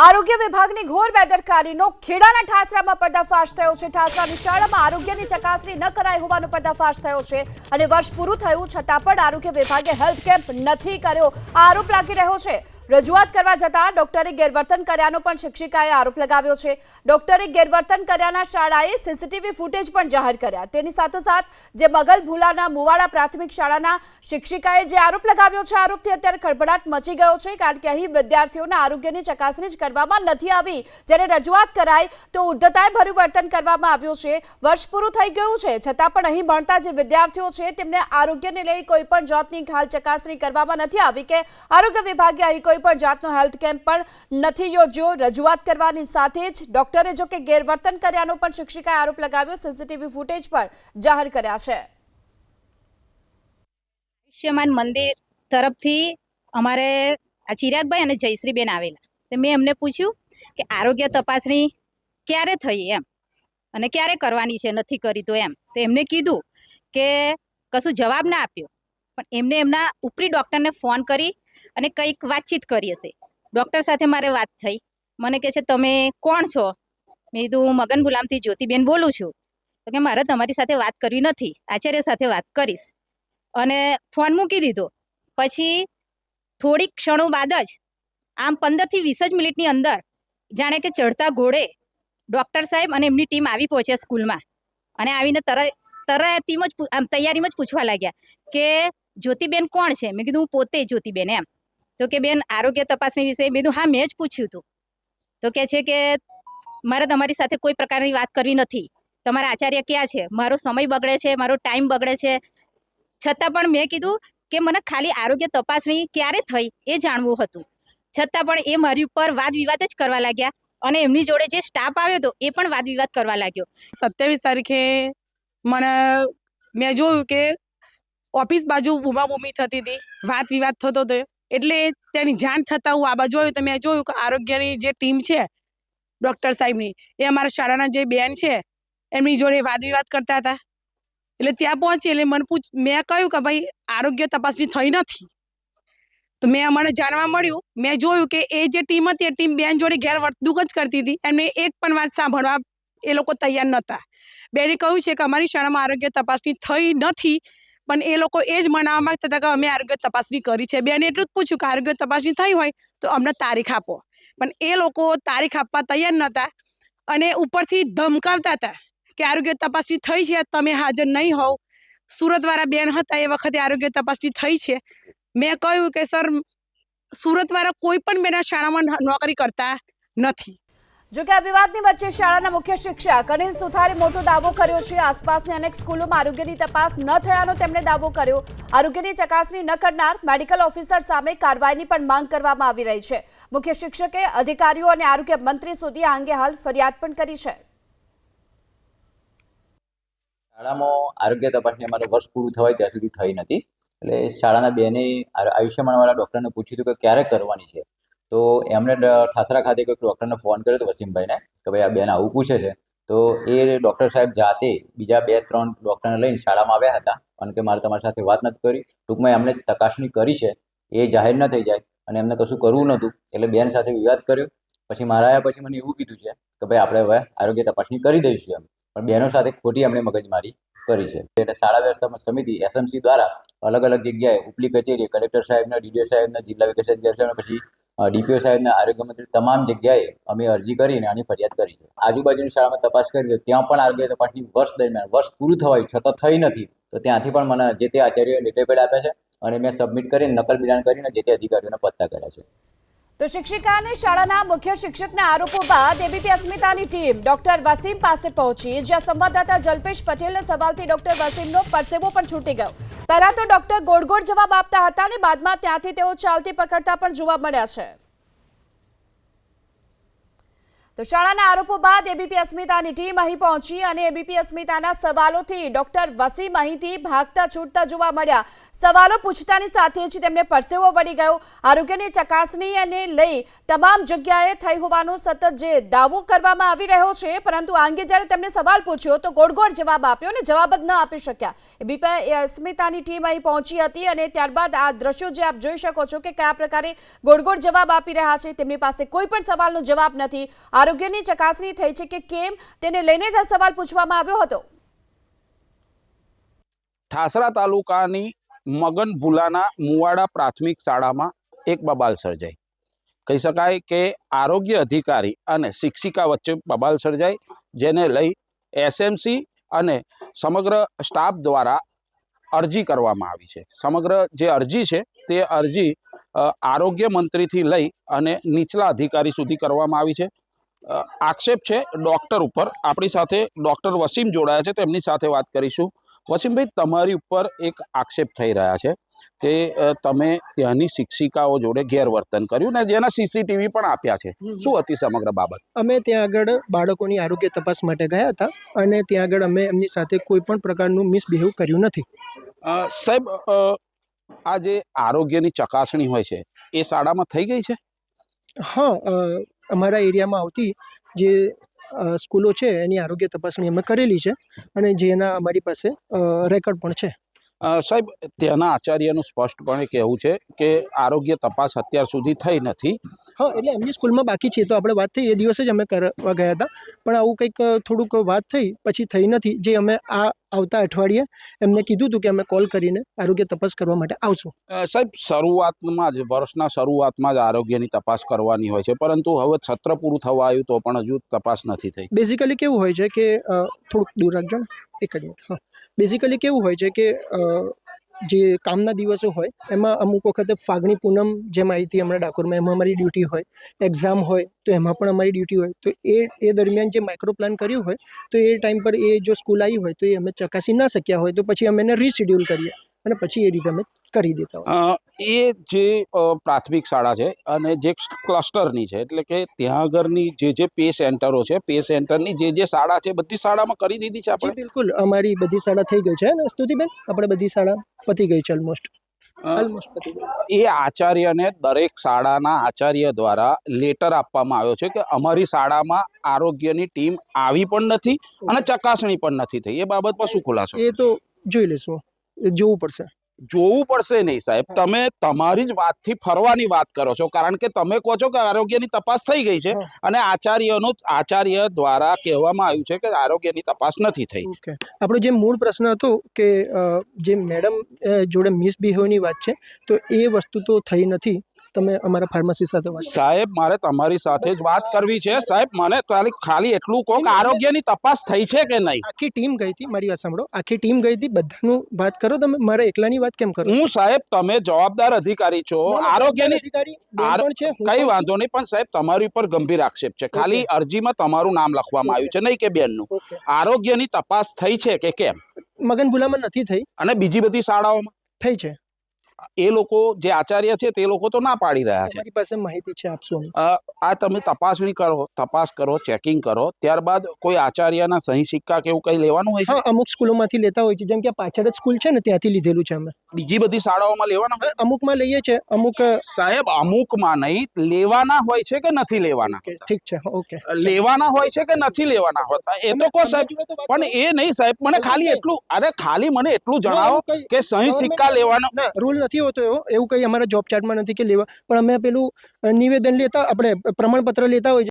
આરોગ્ય વિભાગની ઘોર બેદરકારીનો ખેડાના ઠાસરામાં પર્દાફાશ થયો છે। ઠાસરાની શાળામાં આરોગ્યની ચકાસણી ન કરાઈ હોવાનો પર્દાફાશ થયો છે અને વર્ષ પૂરું થયું છતાં પણ આરોગ્ય વિભાગે હેલ્થ કેમ્પ નથી કર્યો। આરોપ લાગી રહ્યો છે। રજૂઆત કરવા જતા ડોક્ટરે ગેરવર્તન કર્યાનો પણ શિક્ષિકાએ આરોપ લગાવ્યો છે। ડોક્ટરે ગેરવર્તન કર્યાના શાળાએ સીસીટીવી ફૂટેજ પણ જાહેર કર્યા। તેની સાથોસાથ જે મગલ ભુલાના મુવાડા પ્રાથમિક શાળાના શિક્ષિકાએ જે આરોપ લગાવ્યો છે, આરોપથી અત્યારે ખળભળાટ મચી ગયો છે, કારણ કે અહીં વિદ્યાર્થીઓના આરોગ્યની ચકાસણી જ કરવામાં નથી આવી। જ્યારે રજૂઆત કરાઈ તો ઉદ્ધતાએ ભર્યું વર્તન કરવામાં આવ્યું છે। વર્ષ પૂરું થઈ ગયું છે છતાં પણ અહીં ભણતા જે વિદ્યાર્થીઓ છે તેમને આરોગ્યને લઈ કોઈ પણ જાતની હાલ ચકાસણી કરવામાં નથી આવી કે આરોગ્ય વિભાગે અહીં કોઈ પણ જાતનો હેલ્થ કેમ્પ પણ નથી યોજ્યો। રજૂઆત કરવાની સાથે જ ડોક્ટરે જો કે ગેરવર્તન કર્યાનો પણ શિક્ષિકાએ આરોપ લગાવ્યો। સીસીટીવી ફૂટેજ પણ જાહેર કર્યા છે। આયુષ્યમાન મંદિર તરફથી અમારે આ ચિરાગભાઈ અને જયશ્રીબેન આવેલા, તો મેં એમને પૂછ્યું કે આરોગ્ય તપાસણી ક્યારે થઈ એમ અને ક્યારે કરવાની છે, નથી કરી તો એમ। તો એમને કીધું કે કશું જવાબ ના આપ્યો, પણ એમને એમના ઉપરી ડૉક્ટરને ફોન કરી અને કંઈક વાતચીત કરી હશે। ડૉક્ટર સાથે મારે વાત થઈ। મને કહે છે તમે કોણ છો? મેં કીધું હું મગન ગુલામથી જ્યોતિબેન બોલું છું। તો કે મારે તમારી સાથે વાત કરવી નથી, આચાર્ય સાથે વાત કરીશ, અને ફોન મૂકી દીધો। પછી થોડીક ક્ષણો બાદ જ આમ 15 થી 20 જ મિનિટની અંદર જાણે કે ચડતા ઘોડે ડૉક્ટર સાહેબ અને એમની ટીમ આવી પહોંચ્યા સ્કૂલમાં, અને આવીને તરતીમાં જ આમ તૈયારીમાં જ પૂછવા લાગ્યા કે જ્યોતિબેન કોણ છે? મેં કીધું હું પોતે જ્યોતિબેન એમ। તો કે બેન આરોગ્ય તપાસણી વિશે? મેં કીધું હા મેં જ પૂછ્યું હતું। તો કહે છે કે મારે તમારી સાથે કોઈ પ્રકારની વાત કરવી નથી, તમારા આચાર્ય ક્યાં છે? મારો સમય બગડે છે, મારો ટાઈમ બગડે છે। છતાં પણ મેં કીધું કે મને ખાલી આરોગ્ય તપાસણી ક્યારે થઈ એ જાણવું હતું। છતાં પણ એ મારી ઉપર વાદ વિવાદ જ કરવા લાગ્યા, અને એમની જોડે જે સ્ટાફ આવ્યો હતો એ પણ વાદ વિવાદ કરવા લાગ્યો। 27 તારીખે મેં જોયું કે ઓફિસ બાજુ બૂમાબૂમી થતી હતી, વાત વિવાદ થતો હતો, એટલે તેની જાણ થતાં હું આ બાજુ આવ્યું તો મેં જોયું કે આરોગ્યની જે ટીમ છે ડૉક્ટર સાહેબની, એ અમારા શાળાના જે બેન છે એમની જોડે વાદ વિવાદ કરતા હતા। એટલે ત્યાં પહોંચી એટલે મેં કહ્યું કે ભાઈ આરોગ્ય તપાસણી થઈ નથી। તો મને જાણવા મળ્યું, મેં જોયું કે એ જે ટીમ હતી એ ટીમ બેન જોડે ગેરવર્તણૂક જ કરતી હતી। એમને એક પણ વાત સાંભળવા એ લોકો તૈયાર નહોતા। બેને કહ્યું છે કે અમારી શાળામાં આરોગ્ય તપાસણી થઈ નથી, પણ એ લોકો એ જ મનાવવા માંગતા હતા કે અમે આરોગ્ય તપાસણી કરી છે। બેને એટલું જ પૂછ્યું કે આરોગ્ય તપાસણી થઈ હોય તો અમને તારીખ આપો, પણ એ લોકો તારીખ આપવા તૈયાર નહોતા અને ઉપરથી ધમકાવતા હતા કે આરોગ્ય તપાસણી થઈ છે, તમે હાજર નહીં હોવ। સુરતવાળા બેન હતા, એ વખતે આરોગ્ય તપાસણી થઈ છે। મેં કહ્યું કે સર સુરતવાળા કોઈ પણ બેના શાળામાં નોકરી કરતા નથી। જો કે આ વિવાદની વચ્ચે શાળાના મુખ્ય શિક્ષક અનિલ સુથારે મોટો દાવો કર્યો છે। આસપાસની અનેક સ્કૂલોમાં આરોગ્યની તપાસ ન થયાનો તેમણે દાવો કર્યો। આરોગ્યની ચકાસણી ન કરનાર મેડિકલ ઓફિસર સામે કાર્યવાહીની પણ માંગ કરવામાં આવી રહી છે। મુખ્ય શિક્ષકે અધિકારીઓ અને આરોગ્ય મંત્રી સુધી આ અંગે હાલ ફરિયાદ પણ કરી છે। શાળામાં આરોગ્ય તપાસણી અમારે વર્ષ પૂરું થવાય ત્યાં સુધી થઈ નથી, એટલે શાળાના બેને આયુષ્યમાનવાળા ડૉક્ટરને પૂછ્યું હતું કે ક્યારે કરવાની છે। તો એમણે ઠાસરા ખાતે કોઈ ડૉક્ટરને ફોન કર્યો હતો વસીમભાઈને કે ભાઈ આ બેન આવું પૂછે છે। તો એ ડૉક્ટર સાહેબ જાતે બીજા 2-3 ડૉક્ટરને લઈને શાળામાં આવ્યા હતા અને કે મારે તમારી સાથે વાત નથી કરી। ટૂંકમાં એમણે ચકાસણી કરી છે એ જાહેર ન થઈ જાય અને એમને કશું કરવું નહોતું, એટલે બેન સાથે વિવાદ કર્યો। પછી મારા આવ્યા પછી મને એવું કીધું છે કે ભાઈ આપણે હવે આરોગ્ય તપાસણી કરી દઈશું એમ, પણ બહેનો સાથે ખોટી એમણે મગજમારી કરી છે। એટલે શાળા વ્યવસ્થાપન સમિતિ SMC દ્વારા અલગ અલગ જગ્યાએ ઉપલી કચેરી કલેક્ટર સાહેબને, DDO સાહેબને, જિલ્લા વિકાસ અધિકારી સાહેબને, પછી DPO સાહેબને, આરોગ્ય મંત્રી, તમામ જગ્યાએ અમે અરજી કરીને આની ફરિયાદ કરી છે। આજુબાજુની શાળામાં તપાસ કરી છે, ત્યાં પણ આરોગ્ય તપાસણી વર્ષ દરમિયાન વર્ષ પૂરું થવાયું છતાં થઈ નથી। તો ત્યાંથી પણ મને જે તે આચાર્યોએ લેટર પેડ આપ્યા છે અને મેં સબમિટ કરીને નકલ બિડાણ કરીને જે તે અધિકારીઓને પત્તા કર્યા છે। તો શિક્ષિકા અને શાળાના મુખ્ય શિક્ષકના આરોપો બાદ એબીપી અસ્મિતાની ટીમ ડોક્ટર વસીમ પાસે પહોંચી, જ્યાં સંવાદદાતા જલ્પેશ પટેલના સવાલથી ડોક્ટર વસીમનો પરસેવો પણ છૂટી ગયો। પહેલા તો ડોક્ટર ગોળ જવાબ આપતા હતા અને બાદમાં ત્યાંથી તેઓ ચાલતી પકડતા પણ જોવા મળ્યા છે। તો શાળાના આરોપો બાદ એબીપી અસ્મિતાની ટીમ અહીં પહોંચી અને એબીપી અસ્મિતાના સવાલોથી ડોક્ટર વસીમ અહીંથી ભાગતા છૂટતા જોવા મળ્યા. સવાલો પૂછતાની સાથે જ તેમને પરસેવો વળી ગયો. આરોગ્યની ચકાસણીને લઈ તમામ જગ્યાએ થઈ હોવાનો સતત જે દાવો કરવામાં આવી રહ્યો છે, પરંતુ આ અંગે જ્યારે તેમને સવાલ પૂછ્યો તો ગોળ જવાબ આપ્યો અને જવાબ જ ન આપી શક્યા. એબીપી અસ્મિતાની ટીમ અહીં પહોંચી હતી અને ત્યારબાદ આ દ્રશ્યો જે આપ જોઈ શકો છો કે કયા પ્રકારે ગોળ જવાબ આપી રહ્યા છે. તેમની પાસે કોઈ પણ સવાલનો જવાબ નથી. આરોગ્યની ચકાસણી થઈ છે કે કેમ તેને લઈને જ આ સવાલ પૂછવામાં આવ્યો હતો. ઠાસરા તાલુકાની મગન ભુલાના મુવાડા પ્રાથમિક શાળામાં એક બબાલ સર્જાઈ. કહી શકાય કે આરોગ્ય અધિકારી અને શિક્ષિકા વચ્ચે બબાલ સર્જાઈ, જેને લઈ એસએમસી અને સમગ્ર સ્ટાફ દ્વારા અરજી કરવામાં આવી છે. સમગ્ર જે અરજી છે તે અરજી આરોગ્ય મંત્રીથી લઈ અને નીચલા અધિકારી સુધી કરવામાં આવી છે. આક્ષેપ છે ડૉક્ટર ઉપર. આપણી સાથે ડૉક્ટર વસીમ જોડાયા છે, તેમની સાથે વાત કરીશું. વસીમભાઈ, તમારી ઉપર એક આક્ષેપ થઈ રહ્યા છે કે તમે ત્યાંની શિક્ષિકાઓ જોડે ગેરવર્તન કર્યું ને જેના સીસીટીવી પણ આપ્યા છે. શું હતી સમગ્ર બાબત? અમે ત્યાં આગળ બાળકોની આરોગ્ય તપાસ માટે ગયા હતા અને ત્યાં આગળ અમે એમની સાથે કોઈ પણ પ્રકારનું મિસબિહેવ કર્યું નથી. સાહેબ, આ જે આરોગ્યની ચકાસણી હોય છે એ શાળામાં થઈ ગઈ છે? હા, અમારા એરિયામાં આવતી જે સ્કૂલો છે એની આરોગ્ય તપાસણી અમે કરેલી છે અને જેના અમારી પાસે રેકોર્ડ પણ છે. સાહેબ, ત્યાંના આચાર્યનું સ્પષ્ટપણે કહેવું છે કે આરોગ્ય તપાસ અત્યાર સુધી થઈ નથી. હા, એટલે એમની સ્કૂલમાં બાકી છે તો આપણે વાત થઈ એ દિવસે જ અમે કરવા ગયા હતા, પણ આવું કંઈક થોડુંક વાત થઈ પછી થઈ નથી, જે અમે આવતા અઠવાડિયે એમને કીધું હતું કે અમે કોલ કરીને આરોગ્ય તપાસ કરવા માટે આવશું. સાહેબ, શરૂઆતમાં જ વર્ષના શરૂઆતમાં જ આરોગ્યની તપાસ કરવાની હોય છે, પરંતુ હવે સત્ર પૂરું થવા આવ્યું તો પણ હજુ તપાસ નથી થઈ. બેઝિકલી કેવું હોય છે કે થોડુંક દૂર રાખજો ને, એક જ મિનિટ. હા, બેઝિકલી કેવું હોય છે કે જે કામના દિવસો હોય એમાં અમુક વખતે ફાગણી પૂનમ જેમ આવી હતી હમણાં ડાકોરમાં, એમાં અમારી ડ્યુટી હોય. એક્ઝામ હોય તો એમાં પણ અમારી ડ્યુટી હોય. તો એ દરમિયાન જે માઇક્રો પ્લાન કર્યું હોય તો એ ટાઈમ પર એ જો સ્કૂલ આવી હોય તો એ અમે ચકાસી ના શક્યા હોય તો પછી અમે એને રીશેડ્યુલ કરીએ અને પછી એ રીતે અમે કરી દેતા હોય. એ જે પ્રાથમિક શાળા છે અને જે ક્લસ્ટરની છે, એટલે કે ત્યાં આગળની જે પે સેન્ટરો છે, પે સેન્ટરની જે શાળા છે બધી શાળામાં કરી દીધી છે આપણે? બિલકુલ, અમારી બધી શાળા થઈ ગઈ છે ને સ્તુતિબેન, આપણે બધી શાળા પતી ગઈ છે ઓલમોસ્ટ પતી ગઈ. એ આચાર્યને દરેક શાળાના આચાર્ય દ્વારા લેટર આપવામાં આવ્યો છે કે અમારી શાળામાં આરોગ્યની ટીમ આવી પણ નથી અને ચકાસણી પણ નથી થઈ. એ બાબત પર શું ખુલાસો? એ તો જોઈ લેશું, જોવું પડશે. જોવું પડશે નહીં સાહેબ, તમે તમારી જ વાતથી ફરવાની વાત કરો છો, કારણ કે તમે કહો છો કે આરોગ્યની તપાસ થઈ ગઈ છે અને આચાર્ય દ્વારા કહેવામાં આવ્યું છે કે આરોગ્યની તપાસ નથી થઈ. ઓકે, આપણો જે મૂળ પ્રશ્ન હતો કે જે મેડમ જોડે મિસબિહેવની વાત છે તો એ વસ્તુ તો થઈ નથી. તમે અમારા ફાર્મસી સાથે વાત. સાહેબ, મારે તમારી સાથે જ વાત કરવી છે. સાહેબ, મને ખાલી એટલું કહો કે આરોગ્યની તપાસ થઈ છે કે નહીં? આખી ટીમ ગઈ હતી, મારી વાત સાંભળો, આખી ટીમ ગઈ હતી, બધાનું વાત કરો. તમે મારા એકલાની વાત કેમ કરો? હું સાહેબ, તમે જવાબદાર અધિકારી છો, આરોગ્યની અધિકારી પણ છે. કઈ વાંધો નહીં, પણ સાહેબ તમારી ઉપર ગંભીર આક્ષેપ છે. ખાલી અરજીમાં તમારું નામ લખવામાં આવ્યું છે, નહીં કે બેનનું. આરોગ્યની તપાસ થઈ છે કે કેમ? મગન ભુલામાં નથી થઈ અને બીજી બધી શાળાઓમાં થઈ છે. એ લોકો જે આચાર્ય છે તે લોકો તો ના પાડી રહ્યા છે. મારી પાસે માહિતી છે, આપશો. આ તમે તપાસ કરો, ચેકિંગ કરો, ત્યારબાદ કોઈ આચાર્યના સહી સિક્કા કે એવું કંઈ લેવાનું હોય છે? હા, અમુક સ્કૂલોમાંથી લેતા હોય છે, જેમ કે પાછળ જ સ્કૂલ છે ને ત્યાંથી લીધેલું છે અમે. બીજી બધી શાળાઓમાં લેવાના હોય? અમુકમાં લઈએ છે, અમુક. સાહેબ, અમુકમાં નહીં, લેવાના હોય છે કે નથી લેવાના? ઠીક છે, ઓકે. લેવાના હોય છે કે નથી લેવાના હોતા એ તો કહો સાહેબ. પણ એ નહીં સાહેબ, મને ખાલી એટલું મને એટલું જણાવો કે સહી સિક્કા લેવાનો રૂલ નથી હોતો એવો, એવું કંઈ અમારા જોબ ચાર્ટમાં નથી કે લેવા, પણ અમે પેલું નિવેદન લેતા, આપણે પ્રમાણપત્ર લેતા હોય.